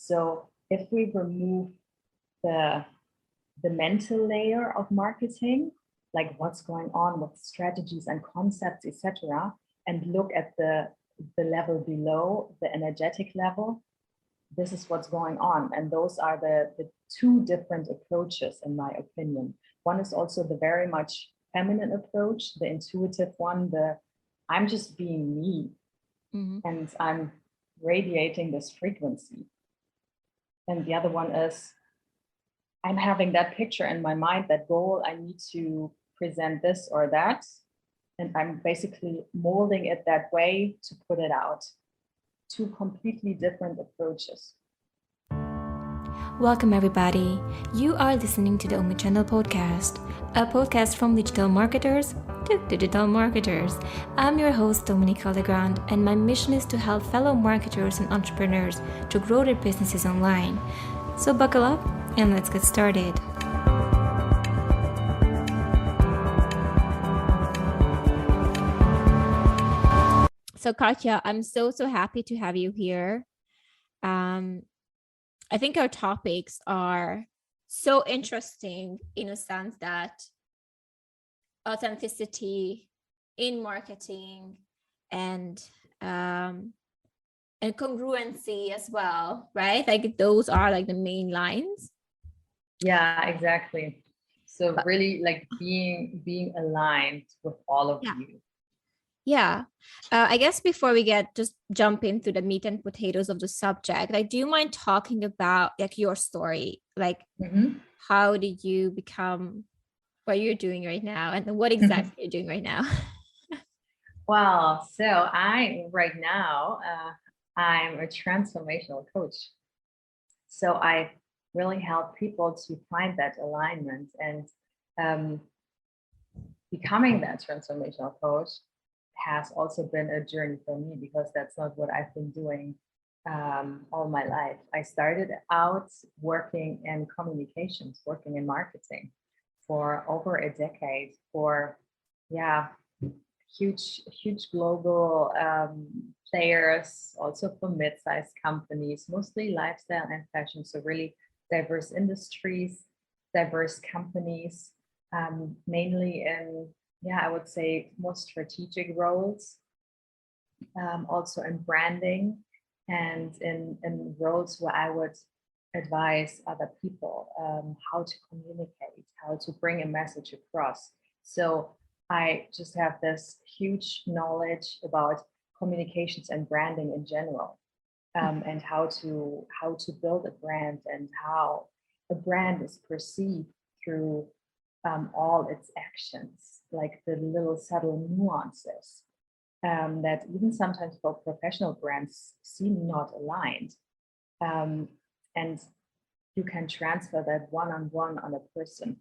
So if we remove the mental layer of marketing, like what's going on with strategies and concepts, etc., and look at the level below, the energetic level, this is what's going on. And those are the two different approaches, in my opinion. One is also the very much feminine approach, the intuitive one, I'm just being me, and I'm radiating this frequency. And the other one is, I'm having that picture in my mind, that goal, I need to present this or that, and I'm basically molding it that way to put it out. Two completely different approaches. Welcome everybody. You are listening to the Omnichannel Podcast, a podcast from digital marketers to digital marketers. I'm your host Dominique Allegrand, and my mission is to help fellow marketers and entrepreneurs to grow their businesses online. So buckle up and let's get started. So Katja, I'm so happy to have you here. I think our topics are so interesting in a sense that authenticity in marketing and congruency as well, right? Like those are like the main lines. Yeah, exactly. So really like being aligned with all of you. Yeah. I guess before we just jump into the meat and potatoes of the subject, like, do you mind talking about like your story? Like, how did you become what you're doing right now, and what exactly you're doing right now? Well, so I'm a transformational coach. So I really help people to find that alignment, and becoming that transformational coach has also been a journey for me, because that's not what I've been doing all my life. I started out working in communications, working in marketing for over a decade for, huge global players, also for mid-sized companies, mostly lifestyle and fashion. So really diverse industries, diverse companies, mainly in, I would say more strategic roles, also in branding and in roles where I would advise other people how to communicate, how to bring a message across. So I just have this huge knowledge about communications and branding in general, and how to build a brand, and how a brand is perceived through all its actions, like the little subtle nuances that even sometimes for professional brands seem not aligned. And you can transfer that one-on-one on a person.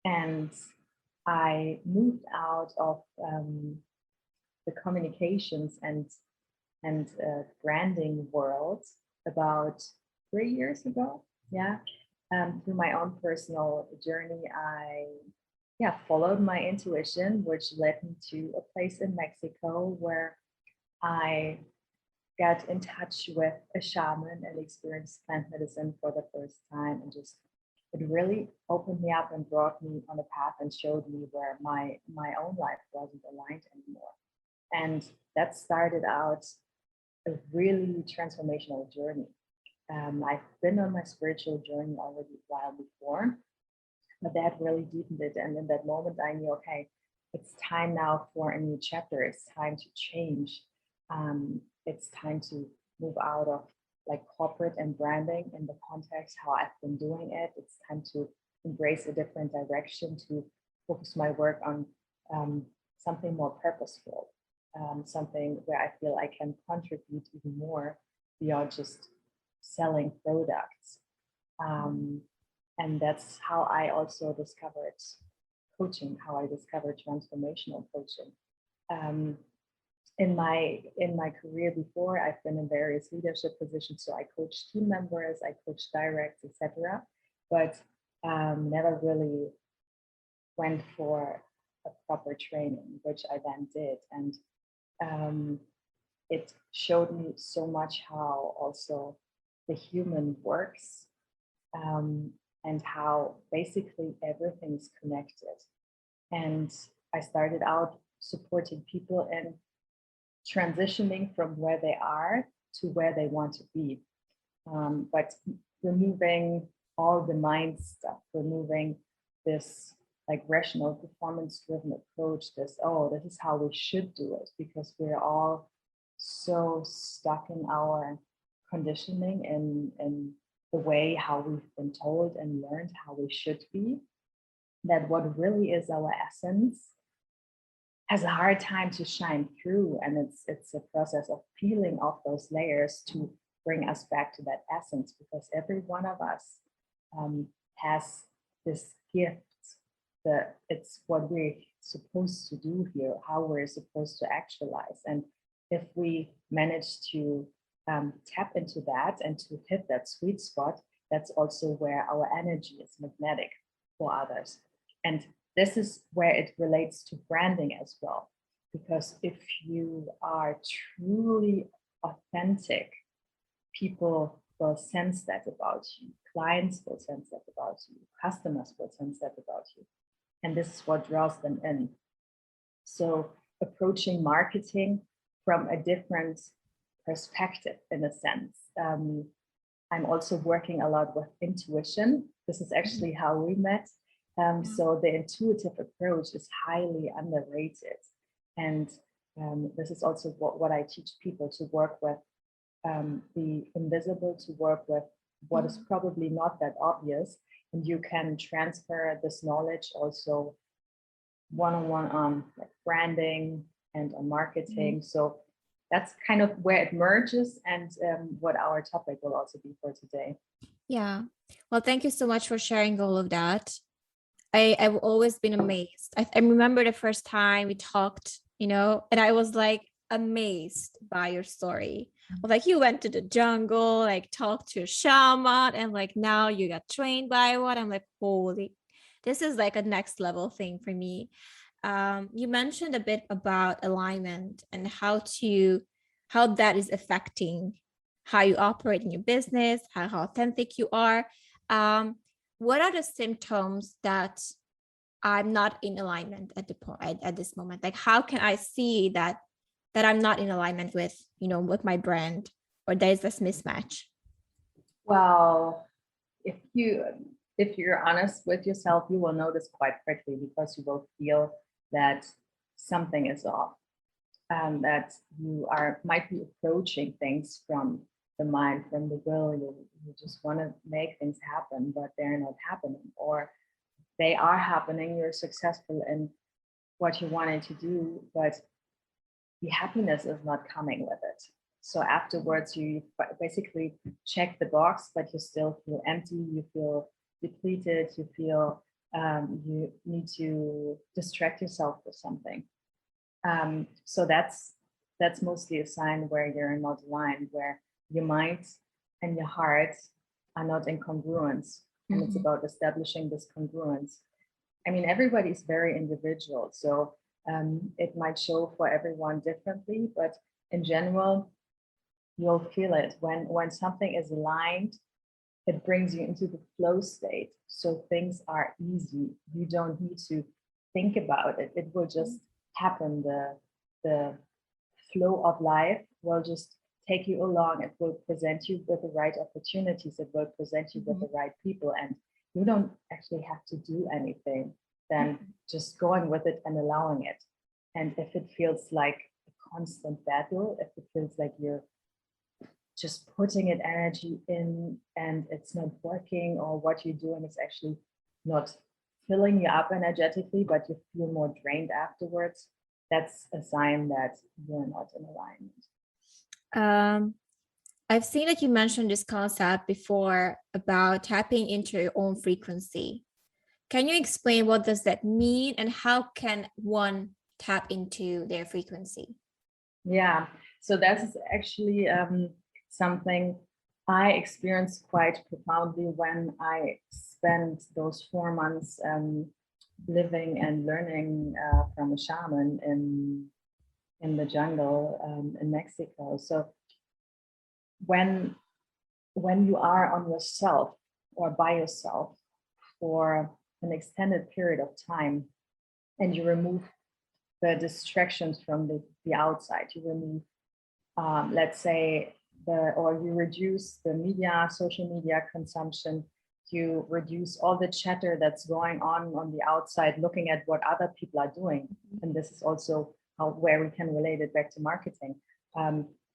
And I moved out of the communications and branding world about 3 years ago. Through my own personal journey, I followed my intuition, which led me to a place in Mexico where I got in touch with a shaman and experienced plant medicine for the first time, and just it really opened me up and brought me on a path and showed me where my own life wasn't aligned anymore. And that started out a really transformational journey. I've been on my spiritual journey already a while before, but that really deepened it. And in that moment, I knew, okay, it's time now for a new chapter. It's time to change. It's time to move out of like corporate and branding in the context how I've been doing it. It's time to embrace a different direction, to focus my work on something more purposeful, something where I feel I can contribute even more beyond just selling products. And that's how I also discovered coaching, how I discovered transformational coaching. In my career before, I've been in various leadership positions. So I coached team members, I coached directs, etc. But never really went for a proper training, which I then did. And it showed me so much how also the human works, and how basically everything's connected. And I started out supporting people in transitioning from where they are to where they want to be. But removing all the mind stuff, removing this like rational performance driven approach, this is how we should do it, because we're all so stuck in our conditioning and the way how we've been told and learned how we should be, that what really is our essence has a hard time to shine through. And it's a process of peeling off those layers to bring us back to that essence, because every one of us has this gift, that it's what we're supposed to do here, how we're supposed to actualize. And if we manage to tap into that and to hit that sweet spot, that's also where our energy is magnetic for others. And this is where it relates to branding as well, because if you are truly authentic, people will sense that about you, clients will sense that about you, customers will sense that about you, and this is what draws them in. So approaching marketing from a different perspective, in a sense. I'm also working a lot with intuition. This is actually how we met. So the intuitive approach is highly underrated. And this is also what I teach people, to work with the invisible, to work with what is probably not that obvious. And you can transfer this knowledge also one-on-one on like branding and on marketing. So that's kind of where it merges, and what our topic will also be for today. Yeah. Well, thank you so much for sharing all of that. I've always been amazed. I remember the first time we talked, and I was like amazed by your story. Like, you went to the jungle, like talked to a shaman, and like now you got trained by one. I'm like, holy, this is like a next level thing for me. You mentioned a bit about alignment and how that is affecting how you operate in your business, how authentic you are. What are the symptoms that I'm not in alignment at this moment? Like, how can I see that I'm not in alignment with, with my brand, or there's this mismatch? Well, if you're honest with yourself, you will notice quite quickly, because you will feel that something is off, that you might be approaching things from the mind, from the will. You just want to make things happen, but they're not happening, or they are happening. You're successful in what you wanted to do, but the happiness is not coming with it. So afterwards, you basically check the box, but you still feel empty. You feel depleted. You feel you need to distract yourself with something. So that's mostly a sign where you're not aligned, where your mind and your heart are not in congruence. And it's about establishing this congruence. I mean, everybody's very individual, so it might show for everyone differently, but in general, you'll feel it when something is aligned. It brings you into the flow state, so things are easy. You don't need to think about it. It will just happen. The flow of life will just take you along. It will present you with the right opportunities. It will present you with the right people, and you don't actually have to do anything than just going with it and allowing it. And if it feels like a constant battle, if it feels like you're just putting it energy in and it's not working, or what you're doing is actually not filling you up energetically, but you feel more drained afterwards, that's a sign that you're not in alignment. I've seen that you mentioned this concept before about tapping into your own frequency. Can you explain what does that mean, and how can one tap into their frequency? Yeah, so that's actually something I experienced quite profoundly when I spent those 4 months living and learning from a shaman in in the jungle in Mexico. So when you are on yourself or by yourself for an extended period of time, and you remove the distractions from the outside, you remove, let's say, or you reduce the media, social media consumption, you reduce all the chatter that's going on the outside, looking at what other people are doing. And this is also where we can relate it back to marketing.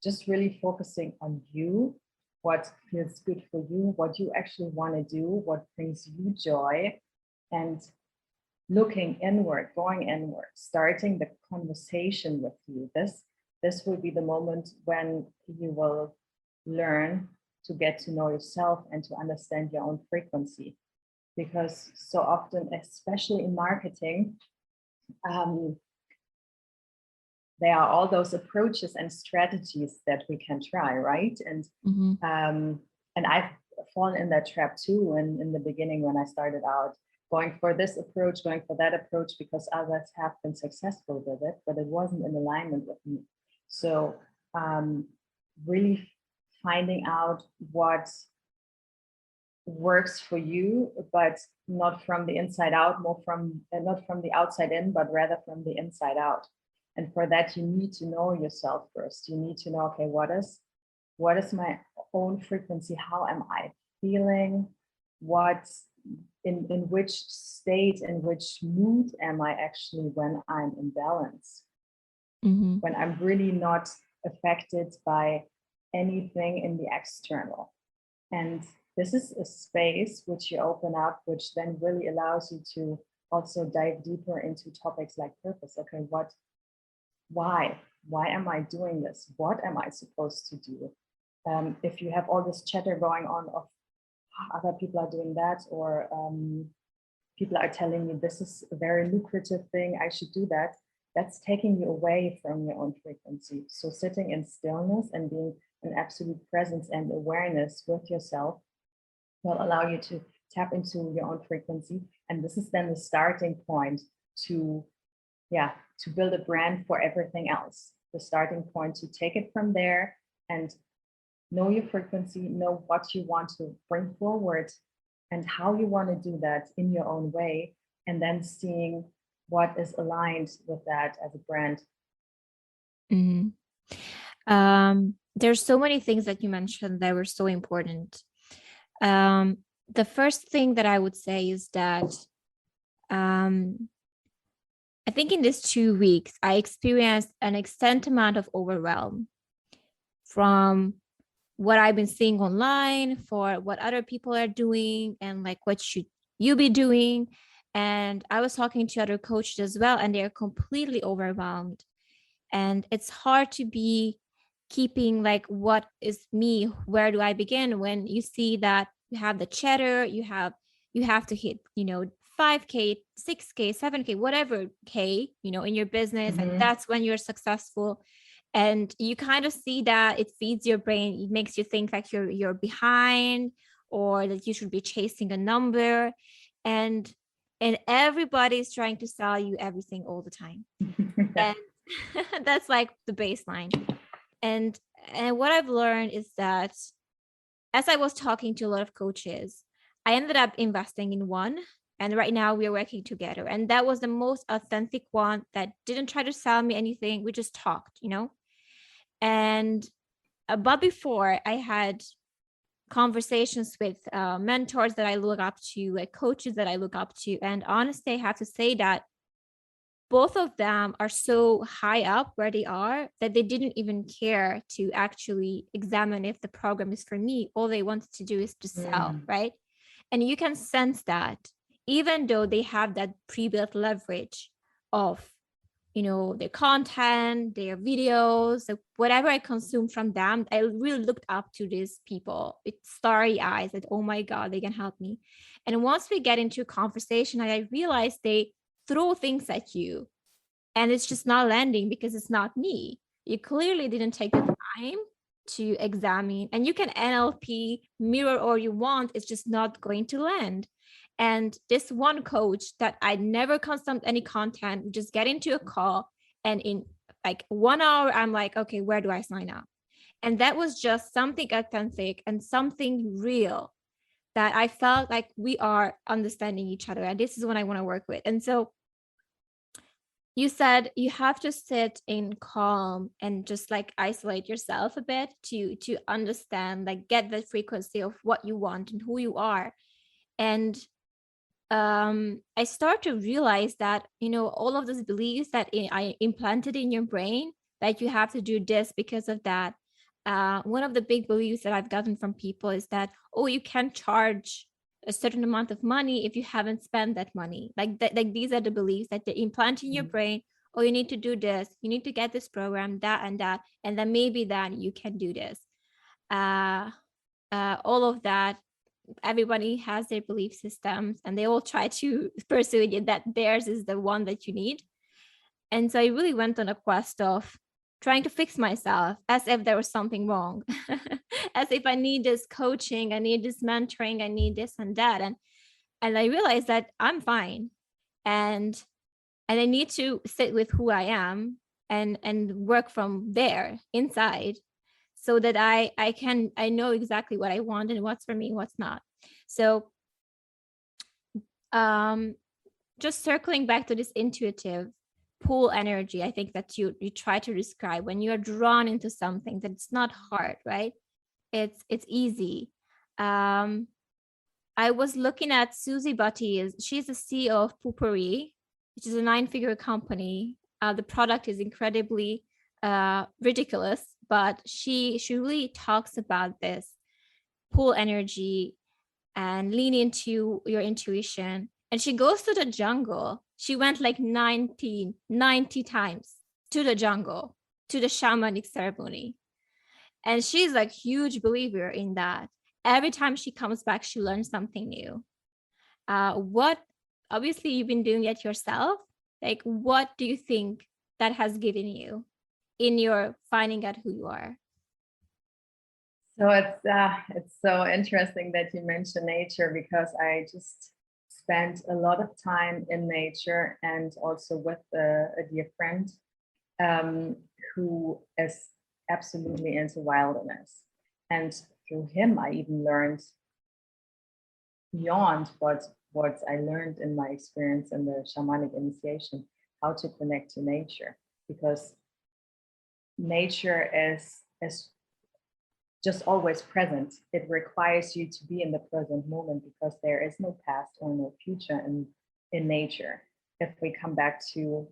Just really focusing on you, what feels good for you, what you actually want to do, what brings you joy, and looking inward, going inward, starting the conversation with you. This will be the moment when you will learn to get to know yourself and to understand your own frequency. Because so often, especially in marketing, there are all those approaches and strategies that we can try, right? And I've fallen in that trap too. And in the beginning, when I started out, going for this approach, going for that approach, because others have been successful with it, but it wasn't in alignment with me. So really finding out what works for you, but not from the inside out, not from the outside in, but rather from the inside out. And for that, you need to know yourself first. You need to know, okay, what is my own frequency? How am I feeling? In which state, in which mood am I actually when I'm in balance? When I'm really not affected by anything in the external. And this is a space which you open up, which then really allows you to also dive deeper into topics like purpose. Okay, why am I doing this? What am I supposed to do? If you have all this chatter going on of other people are doing that, or people are telling you this is a very lucrative thing, I should do that, that's taking you away from your own frequency. So sitting in stillness and being in absolute presence and awareness with yourself will allow you to tap into your own frequency. And this is then the starting point to build a brand for everything else. The starting point to take it from there and know your frequency, know what you want to bring forward and how you want to do that in your own way, and then seeing what is aligned with that as a brand. There's so many things that you mentioned that were so important. The first thing that I would say is that I think in these 2 weeks, I experienced an extent amount of overwhelm from what I've been seeing online, for what other people are doing, and like, what should you be doing? And I was talking to other coaches as well, and they're completely overwhelmed. And it's hard to be keeping like, what is me? Where do I begin? When you see that you have the chatter, you have to hit, 5K, 6K, 7K, whatever K, in your business. And that's when you're successful. And you kind of see that it feeds your brain. It makes you think like you're behind, or that you should be chasing a number. And everybody's trying to sell you everything all the time. And that's like the baseline. And what I've learned is that as I was talking to a lot of coaches, I ended up investing in one. And right now we're working together. And that was the most authentic one that didn't try to sell me anything. We just talked, And but before, I had conversations with mentors that I look up to, like coaches that I look up to. And honestly, I have to say that both of them are so high up where they are that they didn't even care to actually examine if the program is for me. All they wanted to do is to sell, right? And you can sense that, even though they have that pre-built leverage of, their content, their videos, whatever I consume from them, I really looked up to these people with starry eyes that, oh my God, they can help me. And once we get into a conversation, I realized they throw things at you and it's just not landing because it's not me. You clearly didn't take the time to examine, and you can NLP mirror all you want, it's just not going to land. And this one coach that I never consumed any content, just get into a call, and like 1 hour, I'm like, okay, where do I sign up? And that was just something authentic and something real that I felt like we are understanding each other. And this is what I want to work with. And so you said you have to sit in calm and just like isolate yourself a bit to understand, like get the frequency of what you want and who you are. And I start to realize that, you know, all of those beliefs that I implanted in your brain, that you have to do this because of that. One of the big beliefs that I've gotten from people is that, oh, you can't charge a certain amount of money if you haven't spent that money. Like that, like these are the beliefs that they implant in your brain. Oh, you need to do this, you need to get this program, that, and then maybe then you can do this. All of that, everybody has their belief systems and they all try to persuade you that theirs is the one that you need. And so I really went on a quest of trying to fix myself, as if there was something wrong, as if I need this coaching, I need this mentoring, I need this and that. And I realized that I'm fine. And I need to sit with who I am and work from there inside, so that I know exactly what I want and what's for me, what's not. So just circling back to this intuitive pull energy, I think that you try to describe when you are drawn into something, that it's not hard, right? It's easy. I was looking at Susie Butty. She's the CEO of Poopery, which is a 9-figure company. The product is incredibly ridiculous, but she really talks about this pull energy and lean into your intuition. And she goes to the jungle. She went like 90 times to the jungle, to the shamanic ceremony. And she's like huge believer in that. Every time she comes back, she learns something new. What, obviously you've been doing it yourself. Like, what do you think that has given you in your finding out who you are? So it's so interesting that you mentioned nature, because I just spent a lot of time in nature, and also with a dear friend who is absolutely into wilderness. And through him, I even learned beyond what I learned in my experience in the shamanic initiation, how to connect to nature, because nature is just always present. It requires you to be in the present moment, because there is no past or no future in nature. If we come back to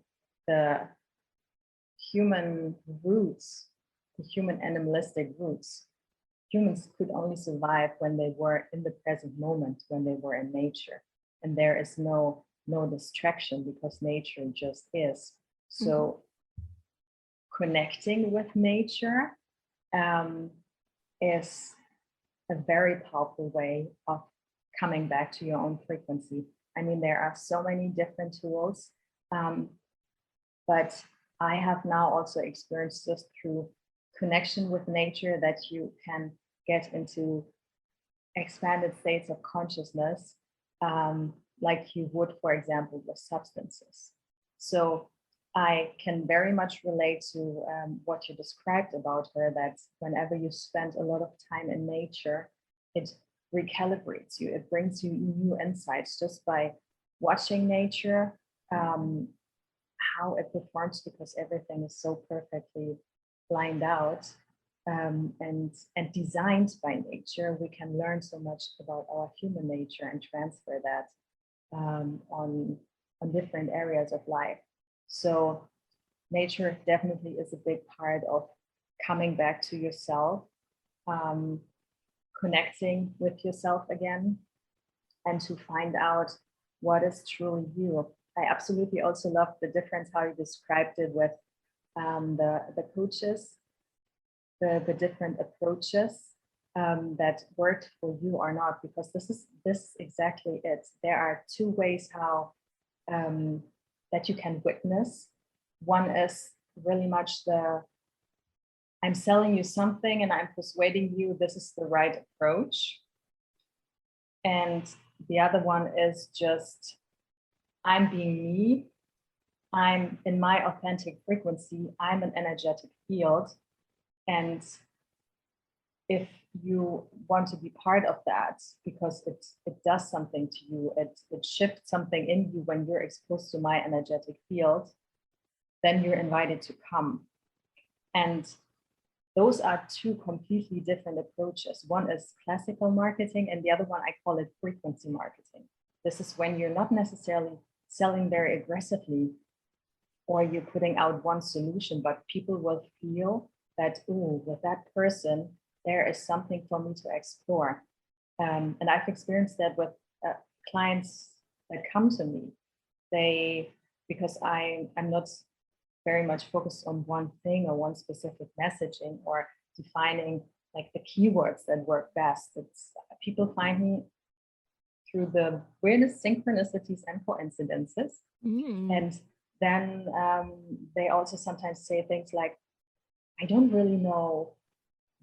the human roots, the human animalistic roots, humans could only survive when they were in the present moment, when they were in nature. And there is no distraction, because nature just is. So connecting with nature is a very powerful way of coming back to your own frequency. I mean, there are so many different tools, but I have now also experienced just through connection with nature that you can get into expanded states of consciousness, like you would, for example, with substances. So I can very much relate to what you described about her, that whenever you spend a lot of time in nature, it recalibrates you. It brings you new insights just by watching nature, how it performs, because everything is so perfectly lined out and designed by nature. We can learn so much about our human nature and transfer that on different areas of life. So nature definitely is a big part of coming back to yourself, connecting with yourself again, and to find out what is truly you. I absolutely also love the difference how you described it with the coaches, the different approaches that worked for you or not, because this is exactly it. There are two ways how that you can witness. One is really much I'm selling you something and I'm persuading you this is the right approach. And the other one is just I'm being me I'm in my authentic frequency, I'm an energetic field. And if you want to be part of that, because it does something to you, it shifts something in you when you're exposed to my energetic field, then you're invited to come. And those are two completely different approaches. One is classical marketing, and the other one, I call it frequency marketing. This is when you're not necessarily selling very aggressively, or you're putting out one solution, but people will feel that, oh, with that person, there is something for me to explore. And I've experienced that with clients that come to me. Because I'm not very much focused on one thing or one specific messaging or defining like the keywords that work best. It's people find me through the weirdest synchronicities and coincidences. And then they also sometimes say things like, I don't really know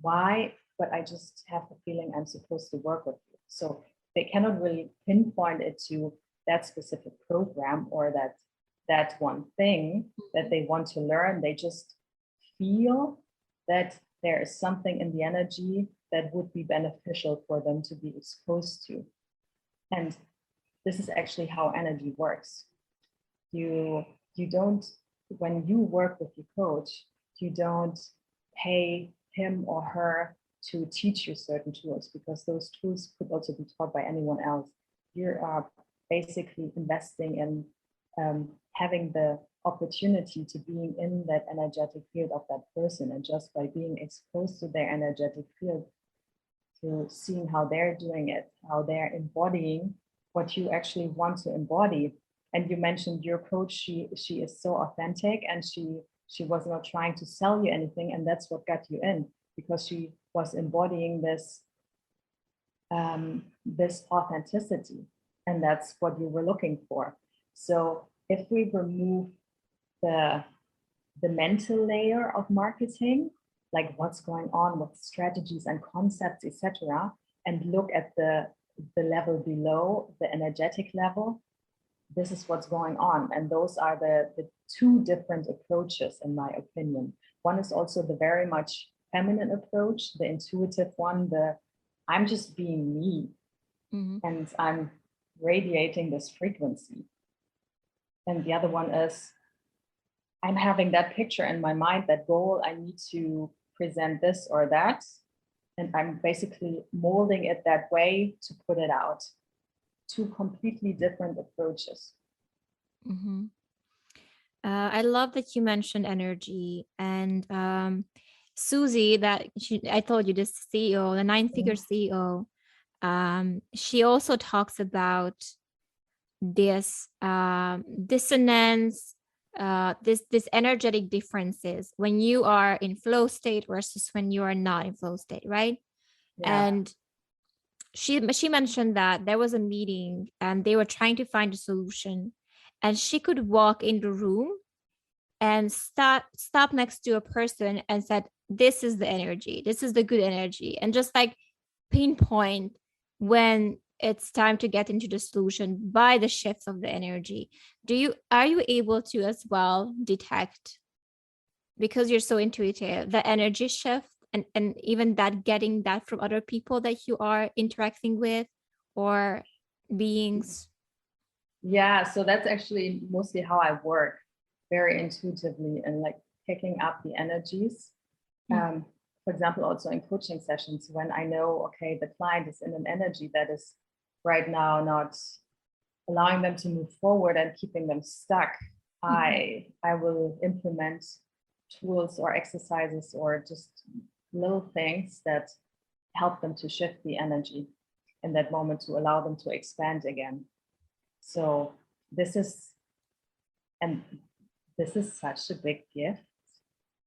why, but I just have the feeling I'm supposed to work with you. So they cannot really pinpoint it to that specific program or that one thing that they want to learn. They just feel that there is something in the energy that would be beneficial for them to be exposed to. And this is actually how energy works. You don't, when you work with your coach, you don't pay him or her to teach you certain tools, because those tools could also be taught by anyone else. You are basically investing in having the opportunity to being in that energetic field of that person, and just by being exposed to their energetic field, to seeing how they're doing it, how they're embodying what you actually want to embody. And you mentioned your coach, she is so authentic, and she was not trying to sell you anything, and that's what got you in, because she was embodying this this authenticity, and that's what you were looking for. So if we remove the mental layer of marketing, like what's going on with strategies and concepts, etc., and look at the level below, the energetic level, this is what's going on. And those are the two different approaches, in my opinion. One is also the very much feminine approach, the intuitive one, I'm just being me, and I'm radiating this frequency. And the other one is, I'm having that picture in my mind, that goal, I need to present this or that, and I'm basically molding it that way to put it out. Two completely different approaches. I love that you mentioned energy, and Susie, I told you, this CEO, the 9-figure CEO, she also talks about this dissonance, this energetic differences when you are in flow state versus when you are not in flow state, right? Yeah. And she mentioned that there was a meeting and they were trying to find a solution, and she could walk in the room and stop next to a person and said, this is the energy, this is the good energy, and just like pinpoint when it's time to get into the solution by the shifts of the energy. Are you able to as well detect, because you're so intuitive, the energy shift, and even that, getting that from other people that you are interacting with or beings? Yeah, so that's actually mostly how I work, very intuitively, and like picking up the energies. For example, also in coaching sessions, when I know, okay, the client is in an energy that is right now not allowing them to move forward and keeping them stuck, I will implement tools or exercises or just little things that help them to shift the energy in that moment, to allow them to expand again. So this is such a big gift,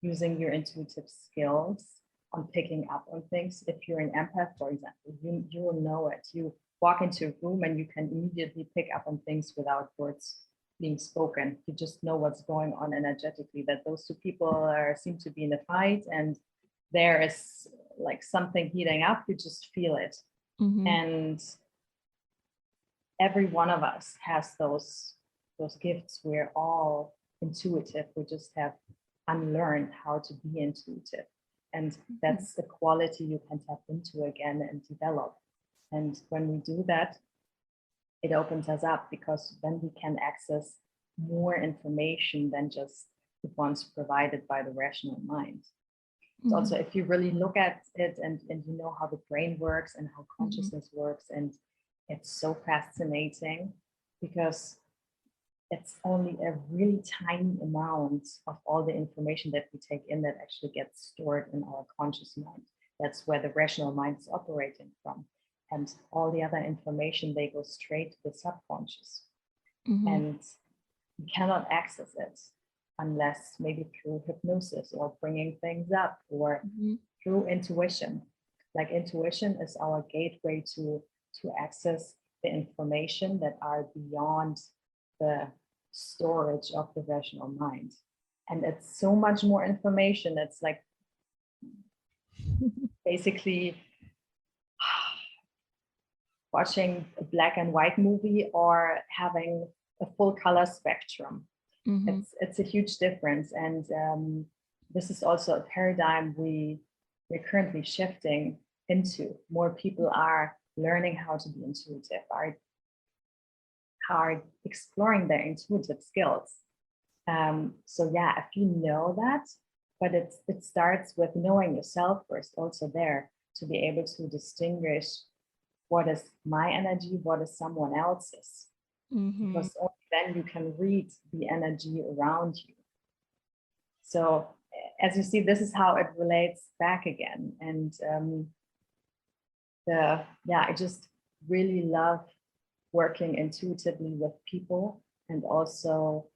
using your intuitive skills on picking up on things. If you're an empath, for example, you will know it. You walk into a room and you can immediately pick up on things without words being spoken. You just know what's going on energetically, that those two people seem to be in a fight, and there is like something heating up. You just feel it. And every one of us has those gifts. We're all intuitive. We just have unlearned how to be intuitive. And that's a quality you can tap into again and develop. And when we do that, it opens us up, because then we can access more information than just the ones provided by the rational mind. So also, if you really look at it and you know how the brain works and how consciousness works, and it's so fascinating, because it's only a really tiny amount of all the information that we take in that actually gets stored in our conscious mind. That's where the rational mind is operating from. And all the other information, they go straight to the subconscious. And you cannot access it unless maybe through hypnosis or bringing things up, or through intuition. Like, intuition is our gateway to access the information that are beyond the storage of the rational mind. And it's so much more information. It's like basically watching a black and white movie or having a full color spectrum. It's a huge difference. And this is also a paradigm we're currently shifting into. More people are learning how to be intuitive, are exploring their intuitive skills. So yeah, if you know that, but it starts with knowing yourself first, also there, to be able to distinguish what is my energy, what is someone else's. Because only then you can read the energy around you. So as you see, this is how it relates back again. And I just really love working intuitively with people, and also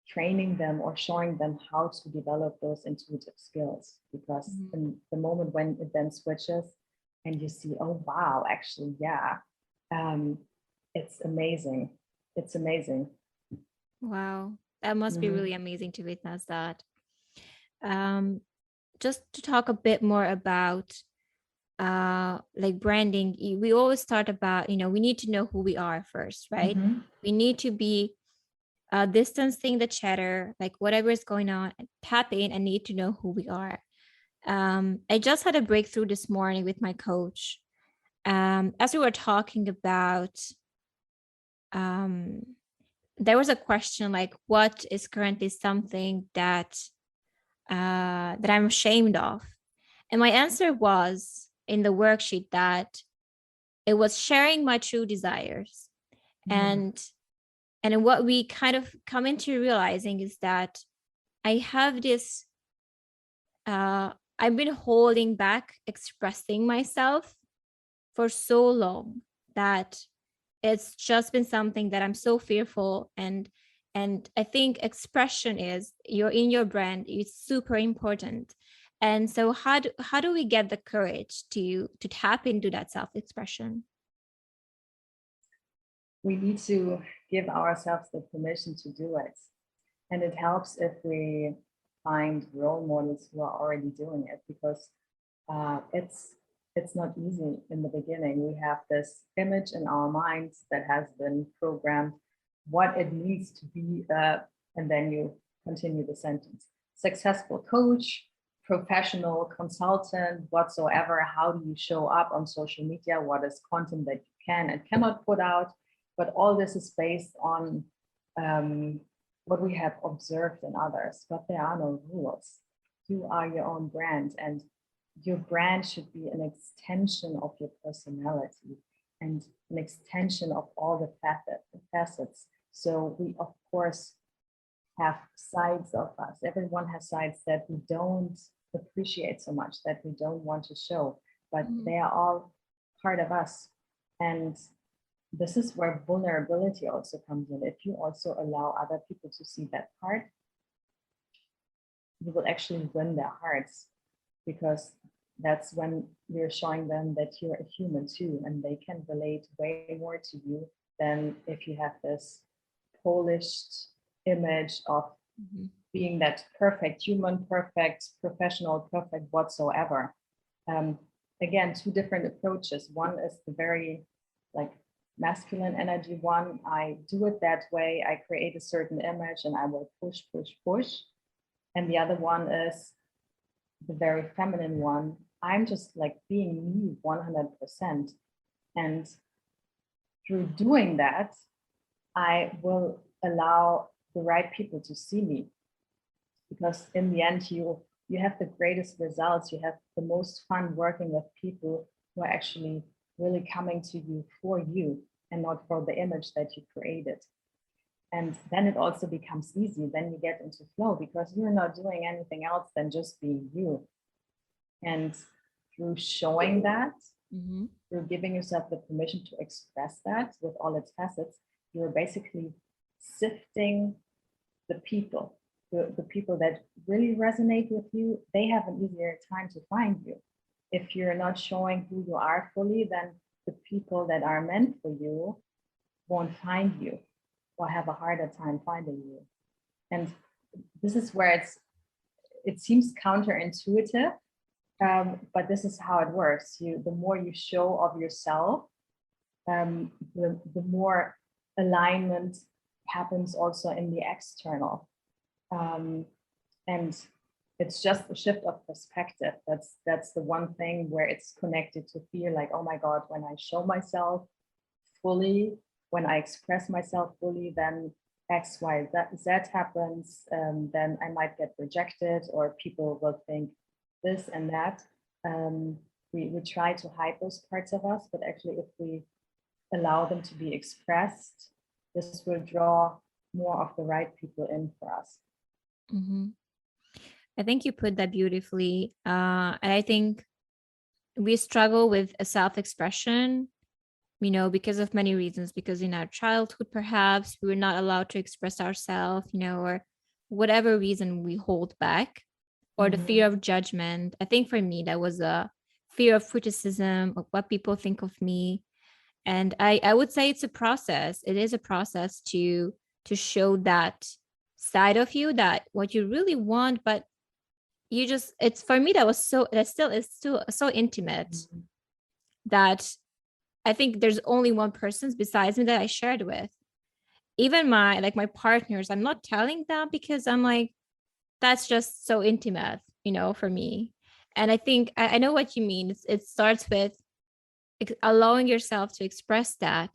training them or showing them how to develop those intuitive skills. Because in the moment when it then switches and you see, oh wow, actually, yeah, it's amazing. It's amazing. Wow, that must be really amazing to witness that. Just to talk a bit more about like branding, we always start about, we need to know who we are first, right? We need to be distancing the chatter, like whatever is going on, tap in and need to know who we are. I just had a breakthrough this morning with my coach. As we were talking about, there was a question like, what is currently something that I'm ashamed of? And my answer was in the worksheet that it was sharing my true desires. And what we kind of come into realizing is that I have this, I've been holding back expressing myself for so long that it's just been something that I'm so fearful. And I think expression is, you're in your brand, it's super important. And so how do we get the courage to tap into that self-expression? We need to give ourselves the permission to do it. And it helps if we find role models who are already doing it, because it's not easy in the beginning. We have this image in our minds that has been programmed what it needs to be, and then you continue the sentence. Successful coach, professional consultant, whatsoever. How do you show up on social media? What is content that you can and cannot put out? But all this is based on what we have observed in others, but there are no rules. You are your own brand, and your brand should be an extension of your personality and an extension of all the facets. So we, of course, have sides of us. Everyone has sides that we don't appreciate so much, that we don't want to show, but they are all part of us. And this is where vulnerability also comes in. If you also allow other people to see that part, you will actually win their hearts, because that's when you're showing them that you're a human too, and they can relate way more to you than if you have this polished image of being that perfect human, perfect professional, perfect whatsoever. Again, two different approaches. One is the very like masculine energy one, I do it that way. I create a certain image and I will push, push, push. And the other one is the very feminine one. I'm just like being me 100%. And through doing that, I will allow the right people to see me. Because in the end, you have the greatest results. You have the most fun working with people who are actually really coming to you for you and not for the image that you created. And then it also becomes easy. Then you get into flow because you're not doing anything else than just being you. And through showing that, through giving yourself the permission to express that with all its facets, you're basically sifting the people. The people that really resonate with you, they have an easier time to find you. If you're not showing who you are fully, then the people that are meant for you won't find you or have a harder time finding you. And this is where it seems counterintuitive, but this is how it works. The more you show of yourself, the more alignment happens also in the external. And it's just a shift of perspective. That's the one thing where it's connected to fear, like, oh my God, when I show myself fully, when I express myself fully, then X, Y, Z happens, then I might get rejected or people will think this and that. We try to hide those parts of us, but actually if we allow them to be expressed, this will draw more of the right people in for us. I think you put that beautifully. And I think we struggle with a self-expression, because of many reasons, because in our childhood, perhaps we were not allowed to express ourselves, or whatever reason we hold back, or the fear of judgment. I think for me, that was a fear of criticism, of what people think of me. And I would say it's a process. It is a process to show that side of you, that what you really want, but it's for me, that still is so intimate that I think there's only one person besides me that I shared with. Even my partners, I'm not telling them because I'm like, that's just so intimate, for me. And I think I know what you mean. It starts with allowing yourself to express that,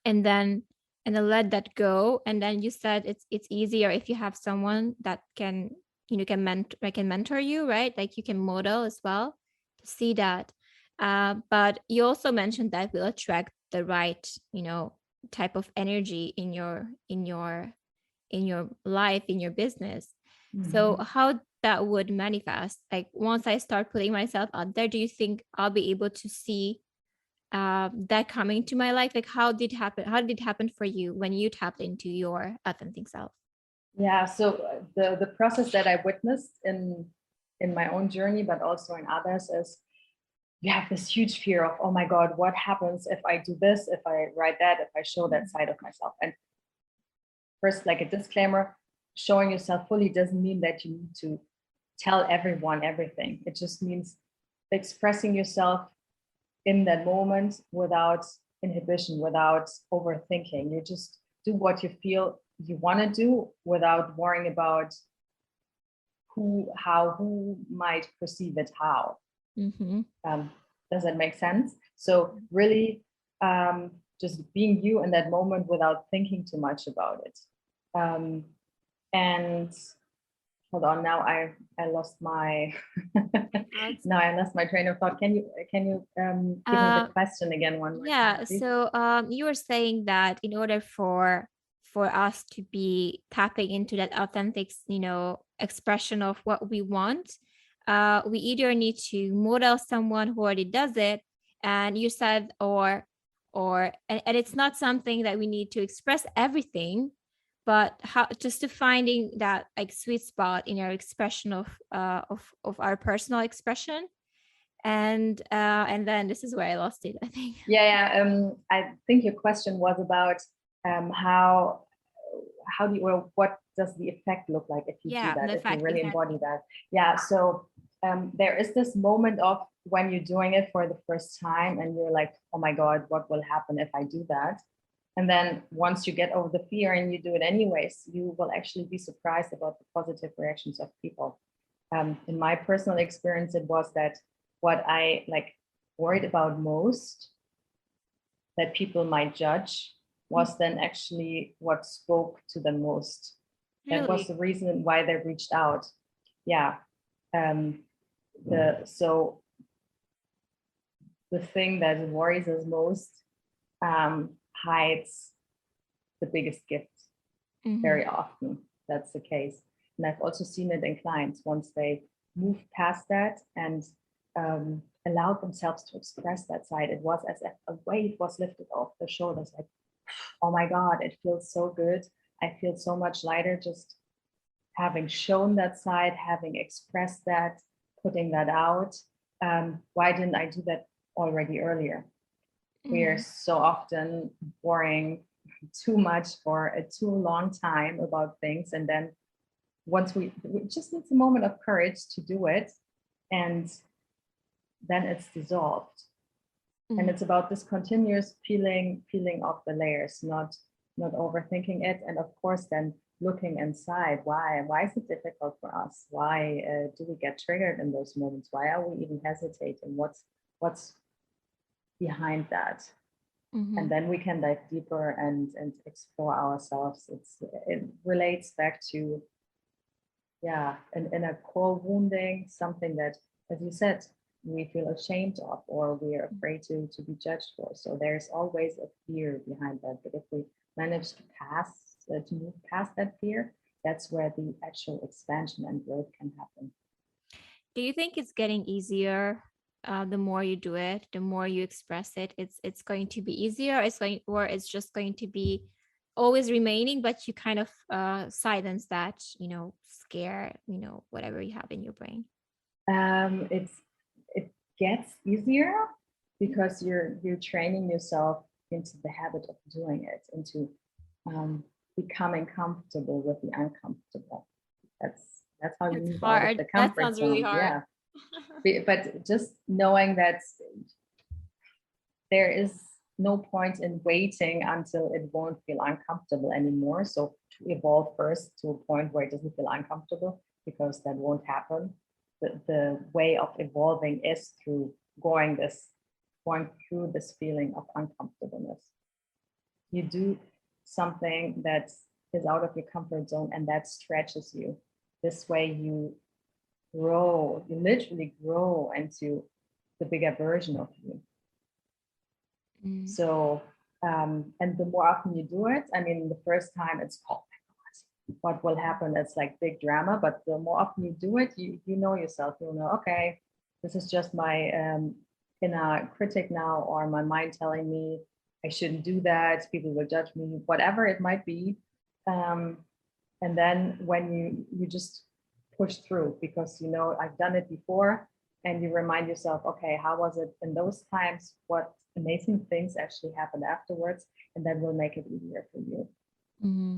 and then let that go. And then you said it's easier if you have someone that can mentor you, right? Like you can model as well to see that. But you also mentioned that will attract the right, type of energy in your life, in your business. So how that would manifest, like once I start putting myself out there, do you think I'll be able to see that coming to my life? Like how did it happen for you when you tapped into your authentic self? Yeah, so the process that I witnessed in my own journey, but also in others, is you have this huge fear of, oh my God, what happens if I do this, if I write that, if I show that side of myself? And first, like a disclaimer, showing yourself fully doesn't mean that you need to tell everyone everything. It just means expressing yourself in that moment without inhibition, without overthinking. You just do what you feel you want to do without worrying about who might perceive it how. Does that make sense? So really just being you in that moment without thinking too much about it. And hold on, now I lost my train of thought. Can you give me the question again one more time, please? So you were saying that in order for us to be tapping into that authentic, expression of what we want, we either need to model someone who already does it, and you said, and it's not something that we need to express everything, but how just to finding that like sweet spot in our expression of our personal expression. And then this is where I lost it, I think. I think your question was about how do you, or what does the effect look like if you do that, if you really embody that? So there is this moment of when you're doing it for the first time and you're like, oh my God, what will happen if I do that? And then once you get over the fear and you do it anyways, you will actually be surprised about the positive reactions of people. In my personal experience, it was that what I like worried about most, that people might judge, was then actually what spoke to them most. Really? That was the reason why they reached out. Yeah. So the thing that worries us most hides the biggest gift very often. That's the case. And I've also seen it in clients once they move past that and allowed themselves to express that side. It was as if a weight was lifted off their shoulders, like, oh my God, it feels so good. I feel so much lighter just having shown that side, having expressed that, putting that out. Why didn't I do that already earlier? We are so often worrying too much for a too long time about things. And then once we just need a moment of courage to do it, and then it's dissolved. And it's about this continuous peeling off the layers, not overthinking it. And of course, then looking inside, why is it difficult for us? Why do we get triggered in those moments? Why are we even hesitating? What's behind that? And then we can dive deeper and explore ourselves. It relates back to, an inner core wounding, something that, as you said, we feel ashamed of, or we are afraid to be judged for. So there's always a fear behind that. But if we manage to move past that fear, that's where the actual expansion and growth can happen. Do you think it's getting easier? The more you do it, the more you express it, it's going to be easier. It's just going to be always remaining, but you kind of silence that, scare, whatever you have in your brain. It gets easier because you're training yourself into the habit of doing it, into becoming comfortable with the uncomfortable. That's how you move out of the comfort that sounds zone. really hard. Yeah. But just knowing that there is no point in waiting until it won't feel uncomfortable anymore. So to evolve first to a point where it doesn't feel uncomfortable, because that won't happen. The way of evolving is through going through this feeling of uncomfortableness. You do something that is out of your comfort zone and that stretches you. This way you literally grow into the bigger version of you. So, and the more often you do it, I mean, the first time it's, oh my God, what will happen? It's like big drama, but the more often you do it, you know yourself, you'll know, okay, this is just my inner critic now, or my mind telling me I shouldn't do that, people will judge me, whatever it might be. And then when you just push through, because I've done it before, and you remind yourself, okay, how was it in those times? What amazing things actually happened afterwards, and that will make it easier for you.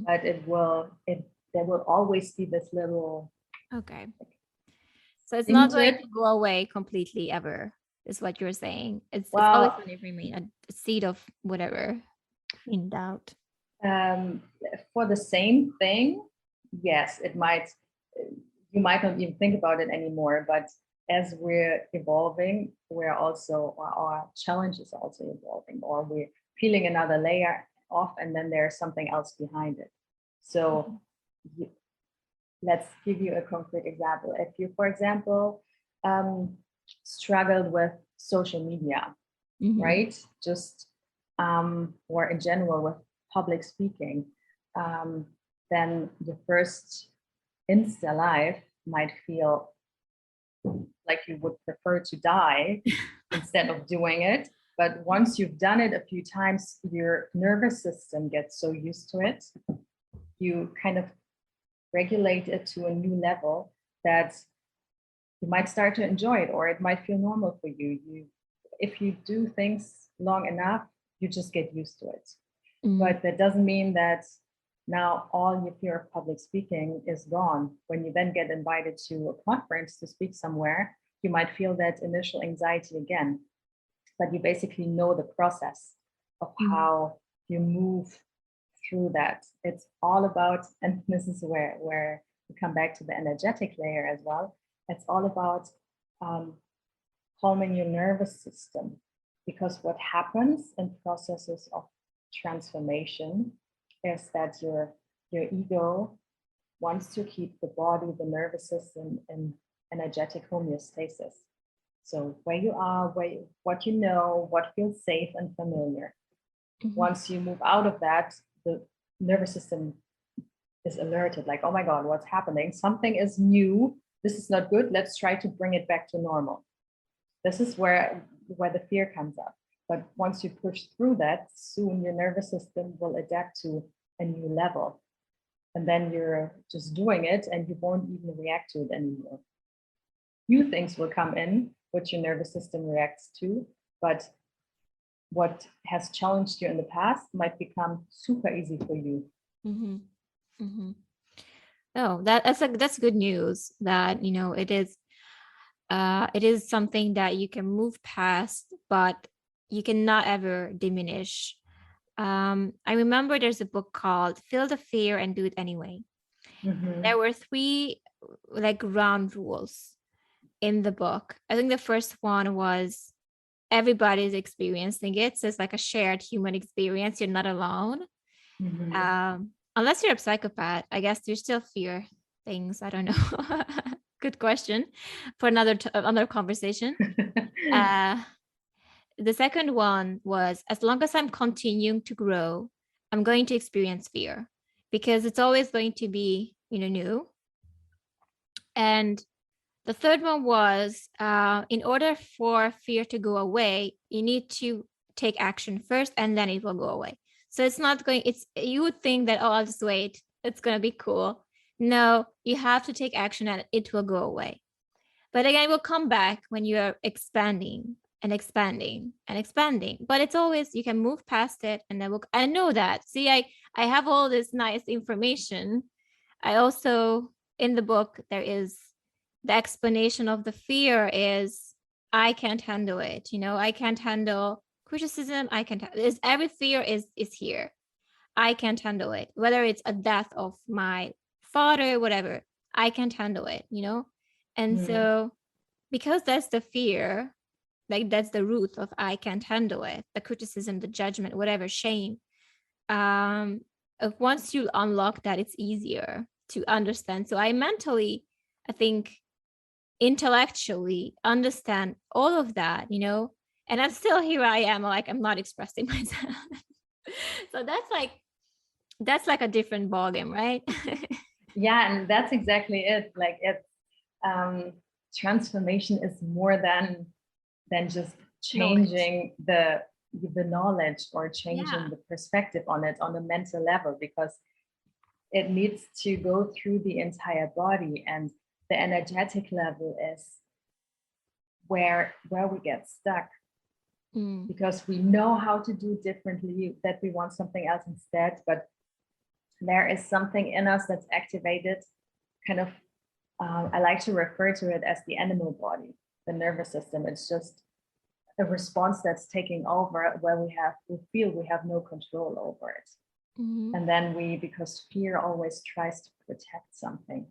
But there will always be this little. Okay. So it's not going to go away completely ever, is what you're saying. It's always going to remain a seed of whatever in doubt. For the same thing, yes, it might. You might not even think about it anymore, but as we're evolving, our challenge is also evolving, or we're peeling another layer off, and then there's something else behind it. So let's give you a concrete example. If you, for example, struggled with social media, right? Just, or in general with public speaking, then the first Insta life might feel like you would prefer to die instead of doing it. But once you've done it a few times, your nervous system gets so used to it, you kind of regulate it to a new level that you might start to enjoy it, or it might feel normal for you. If you do things long enough, you just get used to it. But that doesn't mean that Now all your fear of public speaking is gone. When you then get invited to a conference to speak somewhere, you might feel that initial anxiety again, but you basically know the process of how you move through that. It's all about, and this is where we come back to the energetic layer as well. It's all about calming your nervous system, because what happens in processes of transformation is that your ego wants to keep the body, the nervous system in energetic homeostasis. So where you are, what you know, what feels safe and familiar. Once you move out of that, the nervous system is alerted, like, oh my God, what's happening? Something is new. This is not good. Let's try to bring it back to normal. This is where the fear comes up. But once you push through that, soon your nervous system will adapt to a new level. And then you're just doing it and you won't even react to it anymore. New things will come in, which your nervous system reacts to, but what has challenged you in the past might become super easy for you. Oh, that's good news, that it is something that you can move past, but you cannot ever diminish. I remember there's a book called Feel the Fear and Do It Anyway. There were 3 like ground rules in the book. I think the first one was everybody's experiencing it. So it's like a shared human experience. You're not alone. Unless you're a psychopath, I guess you still fear things. I don't know. Good question for another conversation. The second one was, as long as I'm continuing to grow, I'm going to experience fear, because it's always going to be, new. And the third one was, in order for fear to go away, you need to take action first and then it will go away. So it's not going, you would think that, oh, I'll just wait, it's going to be cool. No, you have to take action and it will go away. But again, it will come back when you're expanding and expanding and expanding. But it's always, you can move past it and then I know that. See, I have all this nice information. I also, in the book, there is the explanation of the fear is, I can't handle it. I can't handle criticism. Every fear is here. I can't handle it. Whether it's a death of my father, whatever, I can't handle it, And so because that's the fear, like that's the root of I can't handle it, the criticism, the judgment, whatever, shame. Once you unlock that, it's easier to understand. So I think intellectually understand all of that, and I'm still here. I am like, I'm not expressing myself. So that's like a different ballgame, right? Yeah, and that's exactly it. Like transformation is more than just changing the knowledge or changing the perspective on it on a mental level, because it needs to go through the entire body, and the energetic level is where we get stuck, because we know how to do differently, that we want something else instead, but there is something in us that's activated, kind of I like to refer to it as the animal body, the nervous system. It's just a response that's taking over, where we feel we have no control over it. And then because fear always tries to protect something,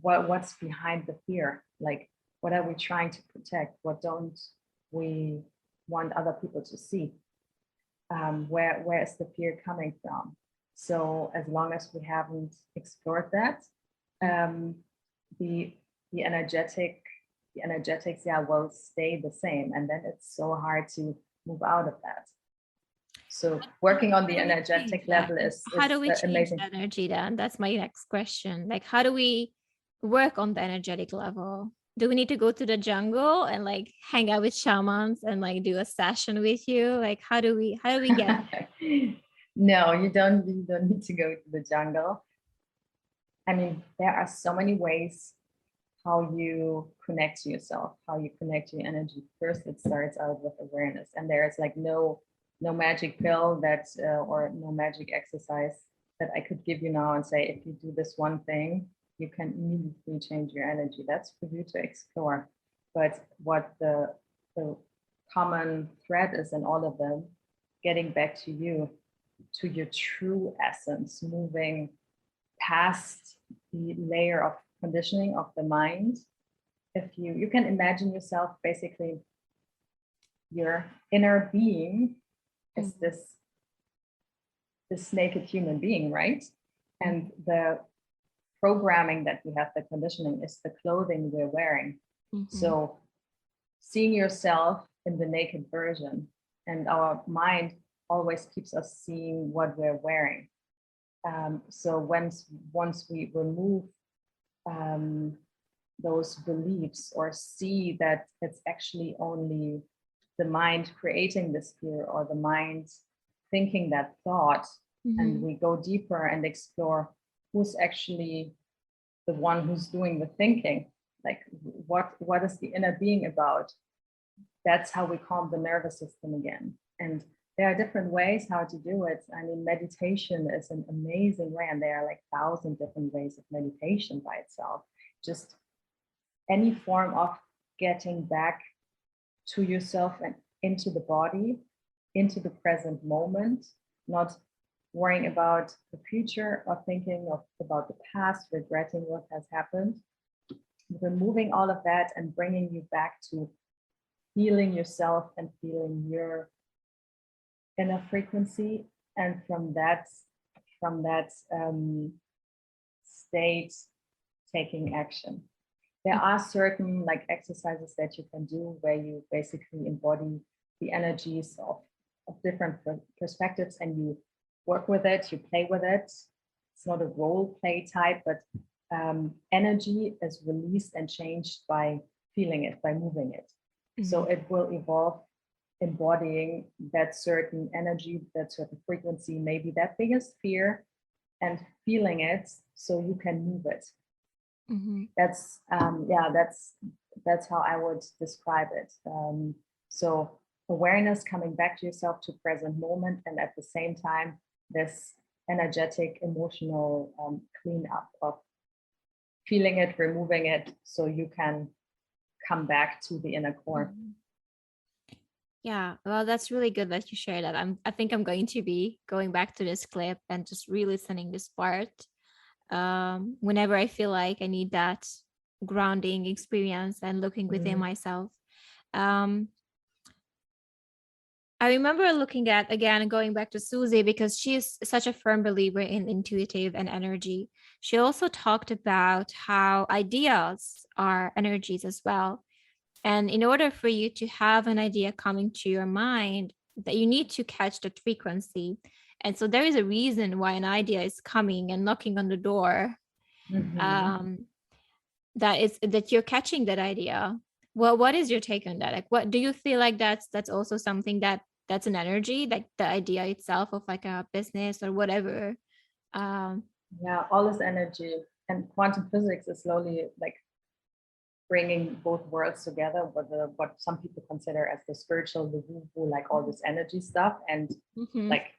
what's behind the fear? Like, what are we trying to protect? What don't we want other people to see? Where is the fear coming from? So as long as we haven't explored that, the energetics will stay the same, and then it's so hard to move out of that. So working on the energetic level is how do we change amazing. The energy then? That's my next question. Like, how do we work on the energetic level? Do we need to go to the jungle and like hang out with shamans and like do a session with you? Like, how do we get No, you don't need to go to the jungle. I mean, there are so many ways how you connect to yourself, how you connect to your energy. First, it starts out with awareness, and there's like no no magic pill that or no magic exercise that I could give you now and say, if you do this one thing, you can immediately change your energy. That's for you to explore. But what the common thread is in all of them, getting back to you, to your true essence, moving past the layer of conditioning of the mind. If you can imagine yourself, basically your inner being is this naked human being, right? And the programming that we have, the conditioning, is the clothing we're wearing. So seeing yourself in the naked version, and our mind always keeps us seeing what we're wearing. So once we remove those beliefs, or see that it's actually only the mind creating this fear, or the mind thinking that thought, and we go deeper and explore who's actually the one who's doing the thinking, like what is the inner being about. That's how we calm the nervous system again. And there are different ways how to do it. I mean, meditation is an amazing way, and there are like 1,000 different ways of meditation by itself. Just any form of getting back to yourself and into the body, into the present moment, not worrying about the future or thinking about the past, regretting what has happened. Removing all of that and bringing you back to feeling yourself and feeling your inner frequency, and from that state, taking action. There are certain like exercises that you can do where you basically embody the energies of different perspectives, and you work with it, you play with it. It's not a role play type, but energy is released and changed by feeling it, by moving it. So it will evolve embodying that certain energy, that certain frequency, maybe that biggest fear, and feeling it so you can move it. That's how I would describe it. So awareness, coming back to yourself, to present moment, and at the same time this energetic, emotional cleanup of feeling it, removing it, so you can come back to the inner core. Yeah, well, that's really good that you share that. I think I'm going to be going back to this clip and just re-listening this part whenever I feel like I need that grounding experience and looking within myself. I remember looking at, again, going back to Susie, because she is such a firm believer in intuitive and energy. She also talked about how ideas are energies as well. And in order for you to have an idea coming to your mind, that you need to catch that frequency. And so there is a reason why an idea is coming and knocking on the door, that you're catching that idea. Well, what is your take on that? Like, what do you feel like that's also something that's an energy, like the idea itself of like a business or whatever? Yeah, all is energy, and quantum physics is slowly like bringing both worlds together, what some people consider as the spiritual, the woo-woo, like all this energy stuff, and like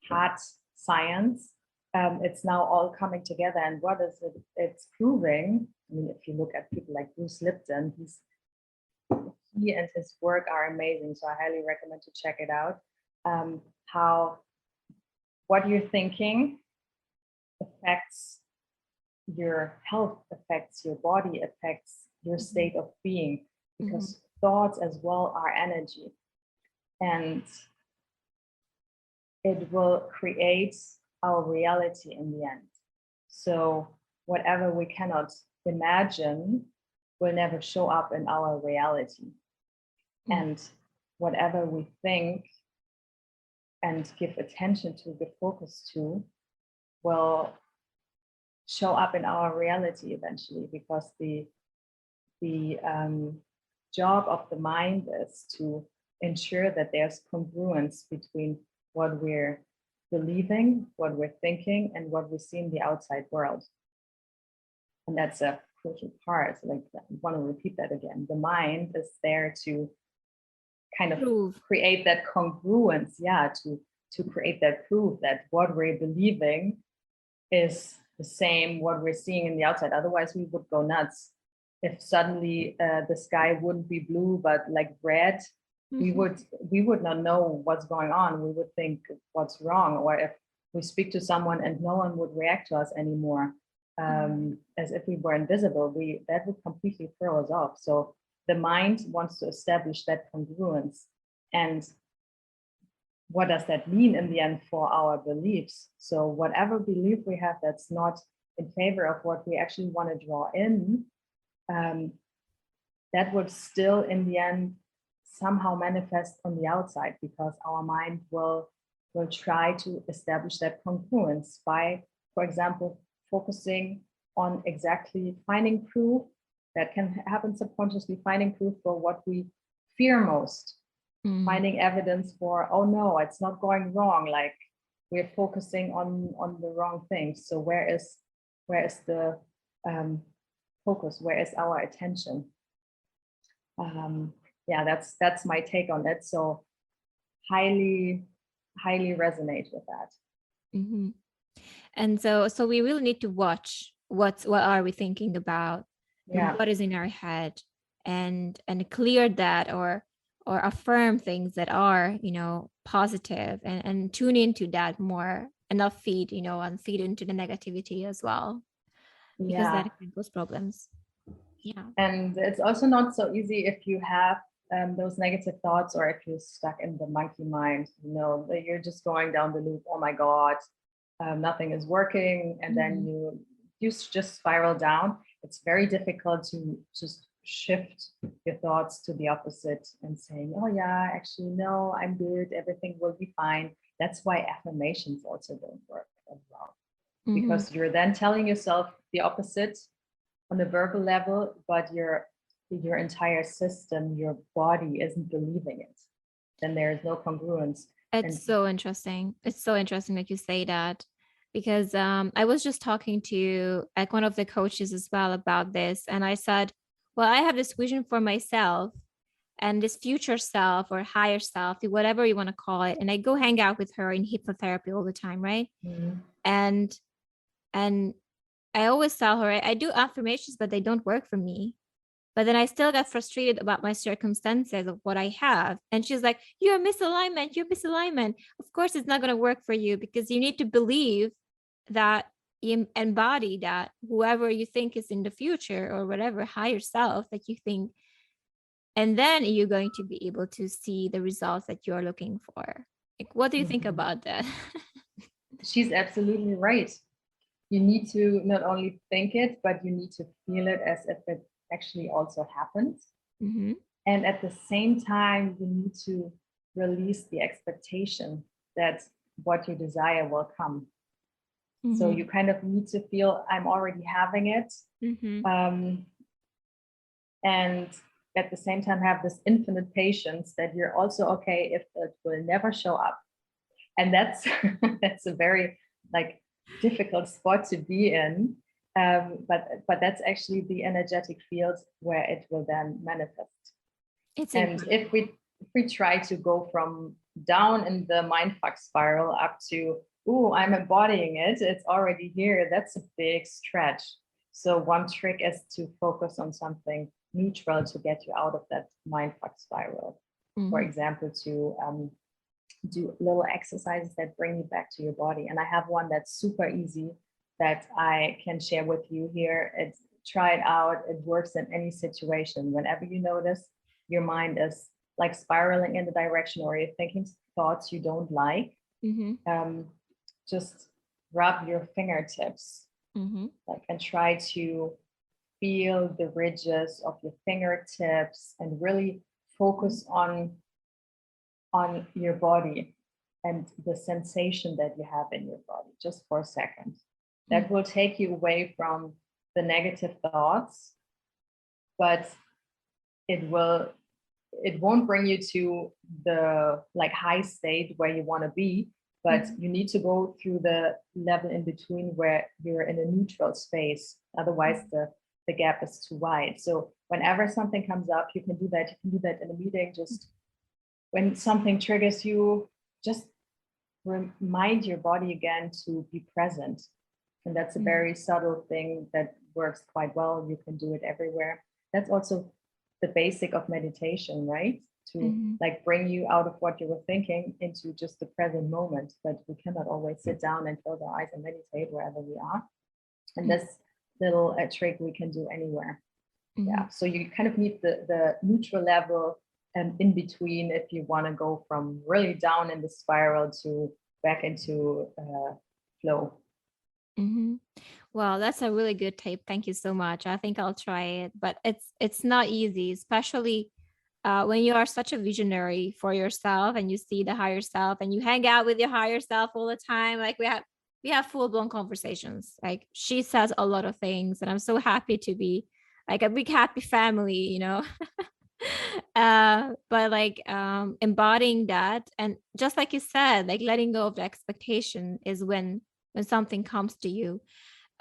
hard science. It's now all coming together. And what is it? It's proving. I mean, if you look at people like Bruce Lipton, he and his work are amazing. So I highly recommend to check it out. How what you're thinking affects your health, affects your body, affects your state of being, because thoughts as well are energy, and it will create our reality in the end. So whatever we cannot imagine will never show up in our reality, and whatever we think and give attention to, give focus to, will show up in our reality eventually, because the job of the mind is to ensure that there's congruence between what we're believing, what we're thinking, and what we see in the outside world. And that's a crucial part. Like, I want to repeat that again. The mind is there to kind of Proof. create that congruence, to create that proof that what we're believing is the same what we're seeing in the outside. Otherwise we would go nuts if suddenly the sky wouldn't be blue but like red. We would not know what's going on. We would think what's wrong, or if we speak to someone and no one would react to us anymore, as if we were invisible, that would completely throw us off. So the mind wants to establish that congruence. And what does that mean in the end for our beliefs? So whatever belief we have that's not in favor of what we actually want to draw in, that would still in the end somehow manifest on the outside, because our mind will try to establish that congruence by, for example, focusing on exactly finding proof. That can happen subconsciously, finding proof for what we fear most, finding evidence for, oh no, it's not going wrong, like we're focusing on the wrong things. So where is the focus? Where is our attention? That's my take on it. So highly resonate with that. Mm-hmm. And so we really need to watch what are we thinking about, what is in our head, and clear that or affirm things that are, positive, and tune into that more, and not feed, and feed into the negativity as well, because that can cause problems. And it's also not so easy if you have those negative thoughts, or if you're stuck in the monkey mind, that you're just going down the loop. Oh my God, nothing is working. And then you just spiral down. It's very difficult to just shift your thoughts to the opposite and saying, oh yeah, actually, no, I'm good. Everything will be fine. That's why affirmations also don't work as well, because you're then telling yourself the opposite on the verbal level, but your entire system, your body isn't believing it. Then there is no congruence. It's so interesting. It's so interesting that you say that, because I was just talking to like one of the coaches as well about this. And I said, well, I have this vision for myself and this future self or higher self, whatever you want to call it. And I go hang out with her in hypnotherapy all the time, right? And I always tell her, I do affirmations, but they don't work for me. But then I still got frustrated about my circumstances of what I have. And she's like, you're misalignment. Of course, it's not going to work for you, because you need to believe that you embody that whoever you think is in the future, or whatever higher self that you think. And then you're going to be able to see the results that you're looking for. Like, what do you think about that? She's absolutely right. You need to not only think it, but you need to feel it as if it actually also happens. And at the same time, you need to release the expectation that what you desire will come. So you kind of need to feel, I'm already having it. And at the same time have this infinite patience that you're also okay if it will never show up. And that's that's a very difficult spot to be in. But that's actually the energetic field where it will then manifest. And if we try to go from down in the mindfuck spiral up to, I'm embodying it, it's already here, that's a big stretch. So one trick is to focus on something neutral to get you out of that mindfuck spiral. For example, to do little exercises that bring you back to your body. And I have one that's super easy that I can share with you here. Try it out. It works in any situation. Whenever you notice your mind is spiraling in the direction, or you're thinking thoughts you don't like, just rub your fingertips and try to feel the ridges of your fingertips and really focus on your body and the sensation that you have in your body just for a second. That will take you away from the negative thoughts, but it won't bring you to the high state where you want to be, but you need to go through the level in between where you're in a neutral space. Otherwise the gap is too wide. So whenever something comes up, you can do that in a meeting. Just when something triggers you, just remind your body again to be present. And that's a very subtle thing that works quite well. You can do it everywhere. That's also the basic of meditation, right? To like bring you out of what you were thinking into just the present moment. But we cannot always sit down and close our eyes and meditate wherever we are. And this little trick we can do anywhere. Yeah. So you kind of need the neutral level and in between if you want to go from really down in the spiral to back into flow. Well, that's a really good tip. Thank you so much. I think I'll try it, but it's not easy, especially when you are such a visionary for yourself and you see the higher self and you hang out with your higher self all the time. Like we have full-blown conversations. Like she says a lot of things, and I'm so happy to be like a big happy family, you know. But like embodying that, and just like you said, like letting go of the expectation is when something comes to you.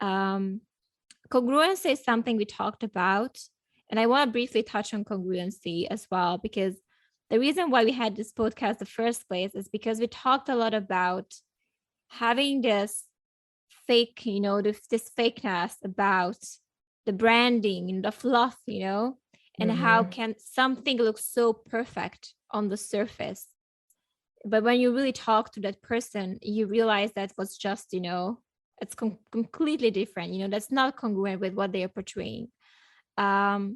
Congruency is something we talked about, and I want to briefly touch on congruency as well, because the reason why we had this podcast in the first place is because we talked a lot about having this fake, you know, this fakeness about the branding and the fluff, you know, and how can something look so perfect on the surface, but when you really talk to that person, you realize that was just, you know, it's completely different, you know, that's not congruent with what they are portraying. What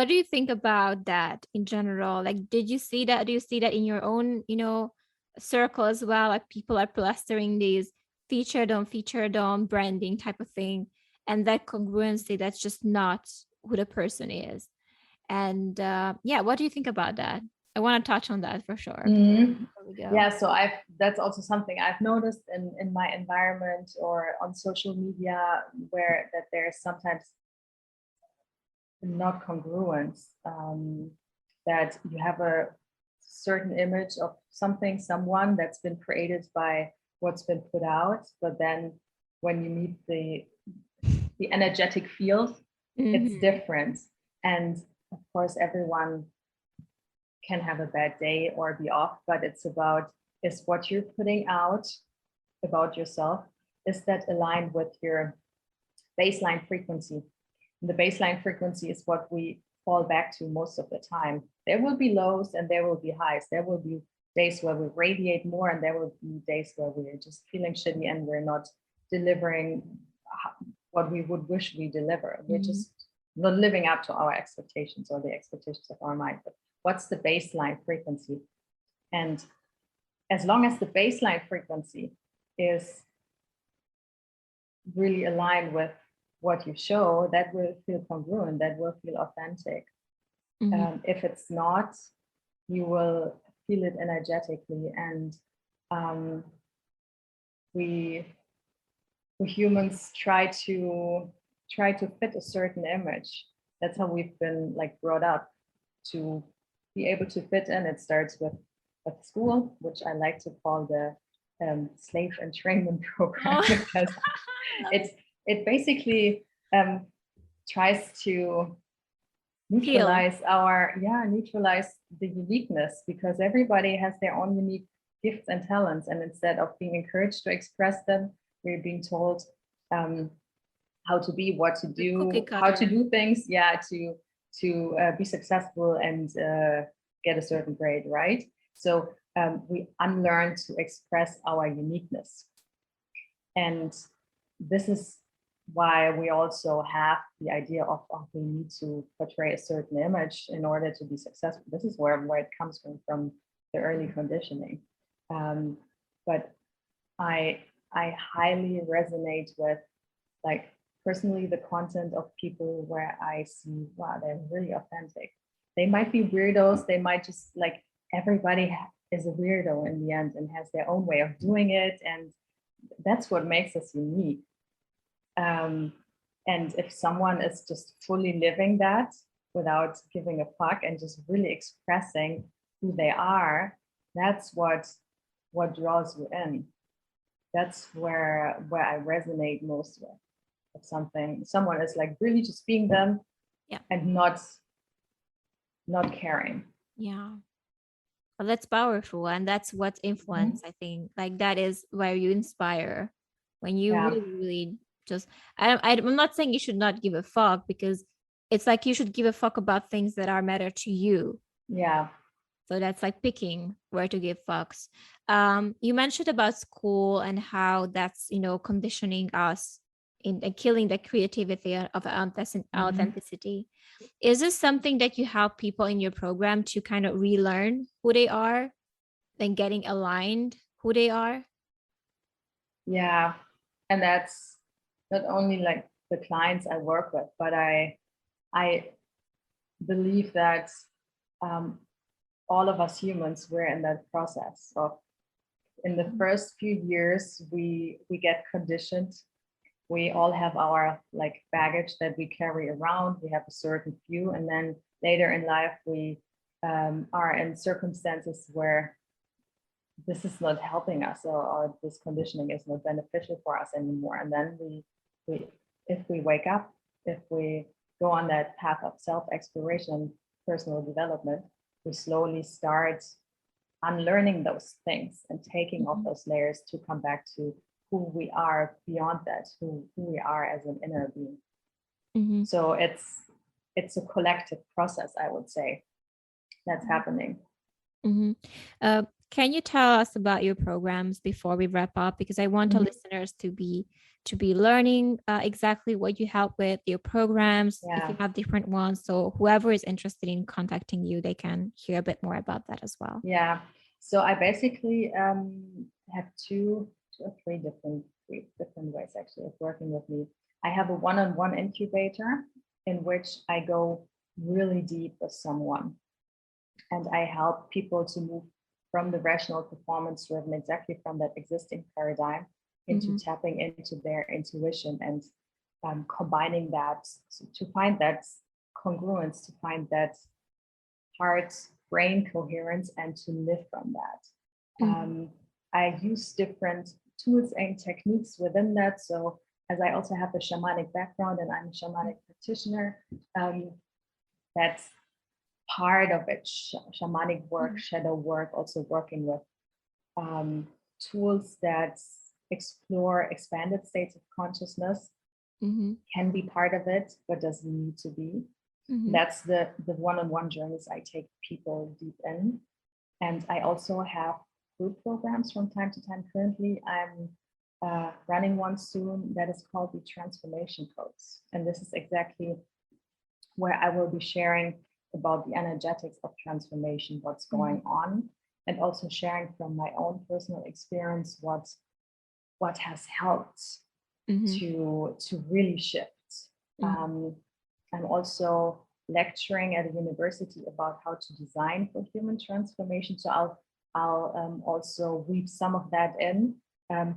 do you think about that in general? Like, did you see that? Do you see that in your own, you know, circle as well? Like people are plastering these featured on branding type of thing, and that congruency, that's just not who the person is. And yeah, what do you think about that? I want to touch on that for sure. Yeah, so that's also something I've noticed in my environment or on social media, where that there's sometimes not congruence, that you have a certain image of something, someone that's been created by what's been put out, but then when you meet the energetic field, it's different. And of course, everyone can have a bad day or be off, but it's about, is what you're putting out about yourself, is that aligned with your baseline frequency? And the baseline frequency is what we fall back to most of the time. There will be lows and there will be highs. There will be days where we radiate more, and there will be days where we're just feeling shitty and we're not delivering what we would wish we deliver. We're just not living up to our expectations or the expectations of our mind. But what's the baseline frequency? And as long as the baseline frequency is really aligned with what you show, that will feel congruent, that will feel authentic. If it's not, you will feel it energetically. And we humans try to fit a certain image. That's how we've been like brought up, to be able to fit in. It starts with school, which I like to call the slave entrainment program, because it basically tries to neutralize neutralize the uniqueness, because everybody has their own unique gifts and talents, and instead of being encouraged to express them, we're being told how to be, what to do, how to do things, to be successful and get a certain grade, right? So we unlearn to express our uniqueness. And this is why we also have the idea of we need to portray a certain image in order to be successful. This is where it comes from the early conditioning. But I highly resonate with, like, personally, the content of people where I see, wow, they're really authentic. They might be weirdos. They might just, like, everybody is a weirdo in the end and has their own way of doing it. And that's what makes us unique. And if someone is just fully living that without giving a fuck and just really expressing who they are, that's what draws you in. That's where I resonate most with. If someone is like really just being them, and not caring. Yeah. Well, that's powerful, and that's what influence, I think. Like that is where you inspire when you Yeah, really, really just. I'm not saying you should not give a fuck, because it's like you should give a fuck about things that are matter to you. yeah. So that's like picking where to give fucks. You mentioned about school and how that's, conditioning us in and killing the creativity of Mhm. authenticity. Is this something that you help people in your program to kind of relearn who they are, then getting aligned who they are? Yeah, and that's not only like the clients I work with, but I believe that um, all of us humans we're in that process of in the first few years we get conditioned. We all have our like baggage that we carry around. We have a certain view, and then later in life we are in circumstances where this is not helping us, or this conditioning is not beneficial for us anymore. And then we if we wake up, if we go on that path of self-exploration, personal development, we slowly start unlearning those things and taking off those layers to come back to who we are beyond that, who we are as an inner being. Mm-hmm. So it's a collective process, I would say, that's happening. Mm-hmm. Can you tell us about your programs before we wrap up? Because I want our listeners to be learning exactly what you help with, your programs, if Yeah. you have different ones. So whoever is interested in contacting you, they can hear a bit more about that as well. Yeah. So I basically have two or three different ways actually of working with me. I have a one-on-one incubator in which I go really deep with someone, and I help people to move from the rational performance driven, exactly from that existing paradigm, into tapping into their intuition and combining that to find that congruence, to find that heart brain coherence, and to live from that. I use different tools and techniques within that. So, as I also have a shamanic background and I'm a shamanic practitioner, that's part of it. Shamanic work, shadow work, also working with tools that explore expanded states of consciousness can be part of it, but doesn't need to be. That's the one-on-one journeys I take people deep in. And I also have group programs from time to time. Currently, I'm running one soon that is called the Transformation Codes. And this is exactly where I will be sharing about the energetics of transformation, what's going on, and also sharing from my own personal experience what has helped to really shift. I'm also lecturing at a university about how to design for human transformation. So I'll also weave some of that in and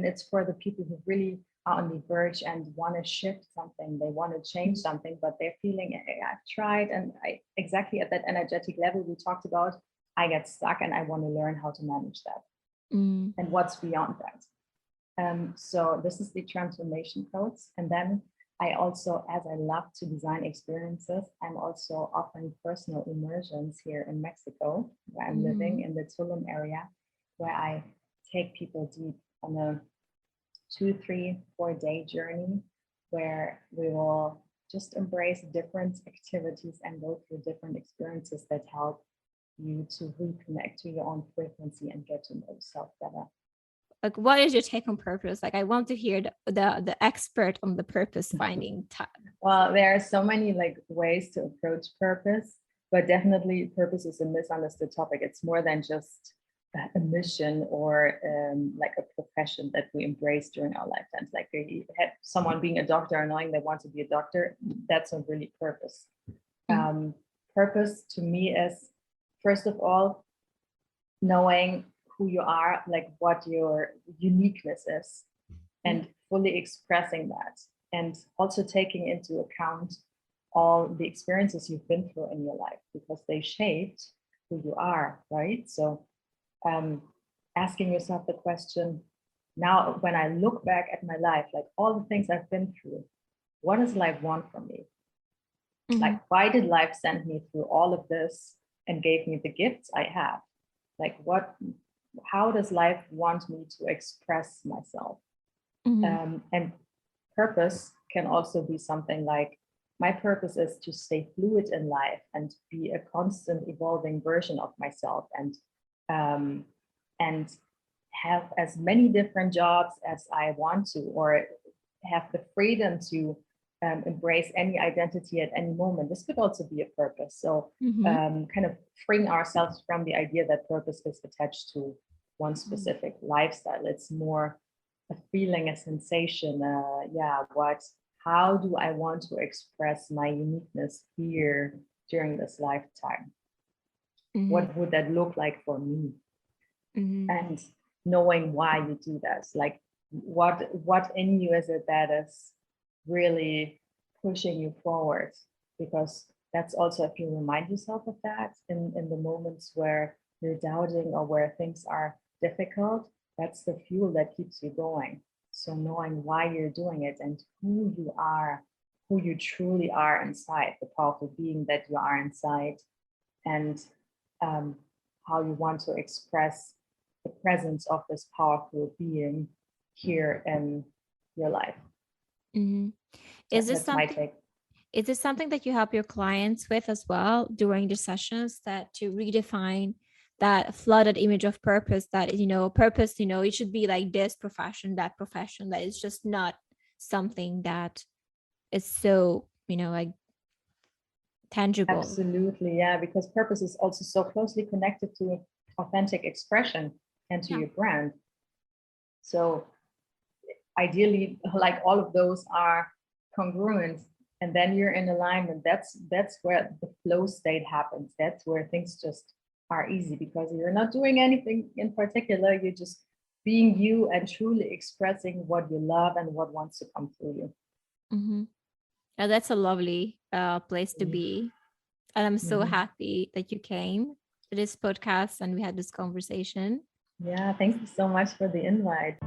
it's for the people who really are on the verge and want to shift something. They want to change something, but they're feeling I've tried, and I exactly at that energetic level we talked about, I get stuck and I want to learn how to manage that and what's beyond that. So this is the transformation codes. And then I also, as I love to design experiences, I'm also offering personal immersions here in Mexico, where I'm living in the Tulum area, where I take people deep on a 2, 3, 4 day journey where we will just embrace different activities and go through different experiences that help you to reconnect to your own frequency and get to know yourself better. Like, what is your take on purpose? Like, I want to hear the expert on the purpose finding type. Well, there are so many like ways to approach purpose, but definitely purpose is a misunderstood topic. It's more than just a mission or like a profession that we embrace during our lifetimes. Like you had someone being a doctor and knowing they want to be a doctor, that's not really purpose. Purpose to me is, first of all, knowing who you are, like what your uniqueness is, and fully expressing that, and also taking into account all the experiences you've been through in your life, because they shaped who you are, right? So asking yourself the question, now when I look back at my life, like all the things I've been through, what does life want from me? Like, why did life send me through all of this? and gave me the gifts I have. Like how does life want me to express myself? And purpose can also be something like, my purpose is to stay fluid in life and be a constant evolving version of myself, and have as many different jobs as I want to, or have the freedom to embrace any identity at any moment. This could also be a purpose. So kind of freeing ourselves from the idea that purpose is attached to one specific lifestyle. It's more a feeling, a sensation. How do I want to express my uniqueness here during this lifetime? What would that look like for me? And knowing why you do this, like what in you is it that is really pushing you forward? Because that's also, if you remind yourself of that in the moments where you're doubting or where things are difficult, that's the fuel that keeps you going. So knowing why you're doing it and who you are, who you truly are inside, the powerful being that you are inside, and how you want to express the presence of this powerful being here in your life. Is this something that you help your clients with as well during the sessions, that to redefine that flooded image of purpose, that purpose, it should be like this profession, that profession, that is just not something that is so like tangible? Absolutely, yeah, because purpose is also so closely connected to authentic expression and to your brand. So ideally, like, all of those are congruent, and then you're in alignment. That's where the flow state happens. That's where things just are easy, because you're not doing anything in particular. You're just being you and truly expressing what you love and what wants to come through you. Oh, that's a lovely place to be. And I'm so happy that you came to this podcast and we had this conversation. Yeah, thank you so much for the invite.